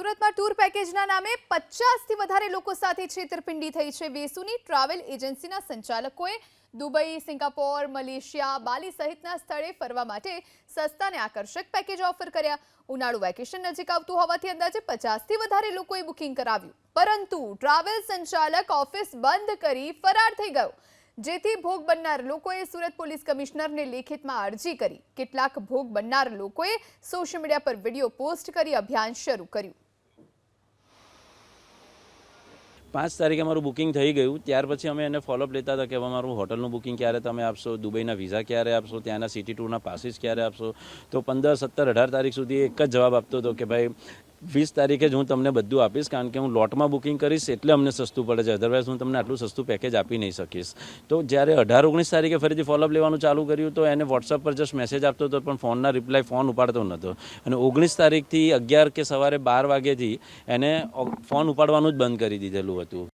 સુરતમાં ટૂર પેકેજના નામે 50થી વધારે લોકો સાથે છેતરપિંડી થઈ છે। વેસુની ટ્રાવેલ એજન્સીના સંચાલકોએ દુબઈ, સિંગાપોર, મલેશિયા, બાલી સહિતના સ્થળે ફરવા માટે સસ્તા અને આકર્ષક પેકેજ ઓફર કર્યા। ઉનાળુ વેકેશન નજીક આવતું હોવાથી અંદાજે 50થી વધારે લોકોએ બુકિંગ કરાવ્યું, પરંતુ ટ્રાવેલ સંચાલક ઓફિસ બંધ કરી ફરાર થઈ ગયો, જેથી ભોગ બનનાર લોકોએ સુરત પોલીસ કમિશનરને લેખિતમાં અરજી કરી। કેટલાક ભોગ બનનાર લોકોએ સોશિયલ મીડિયા પર વિડીયો પોસ્ટ કરી અભિયાન શરૂ કર્યું। 5 તારીખે અમારું બુકિંગ થઈ ગયું, ત્યાર પછી અમે એને ફોલોઅપ લેતા હતા કે હવે અમારું હોટલનું બુકિંગ ક્યારે તમે આપશો, દુબઈના વિઝા ક્યારે આપશો, ત્યાંના સિટી ટૂરના પાસીસ ક્યારે આપશો। તો 15, 17, 18 તારીખ સુધી એક જ જવાબ આપતો હતો કે ભાઈ 20 તારીખે જ હું તમને બધું આપીશ, કારણ કે હું લોટમાં બુકિંગ કરીશ એટલે અમને સસ્તું પડે છે, અધરવાઇઝ હું તમને આટલું સસ્તું પેકેજ આપી નહીં શકીશ। તો જ્યારે 18, 19 તારીખે ફરીથી ફોલોઅપ લેવાનું ચાલુ કર્યું તો એને વોટ્સઅપ પર જસ્ટ મેસેજ આપતો હતો, પણ ફોનના રિપ્લાય ફોન ઉપાડતો નહોતો। અને 19 તારીખથી 11 કે સવારે 12 વાગ્યેથી એને ફોન ઉપાડવાનું જ બંધ કરી દીધેલું હતું।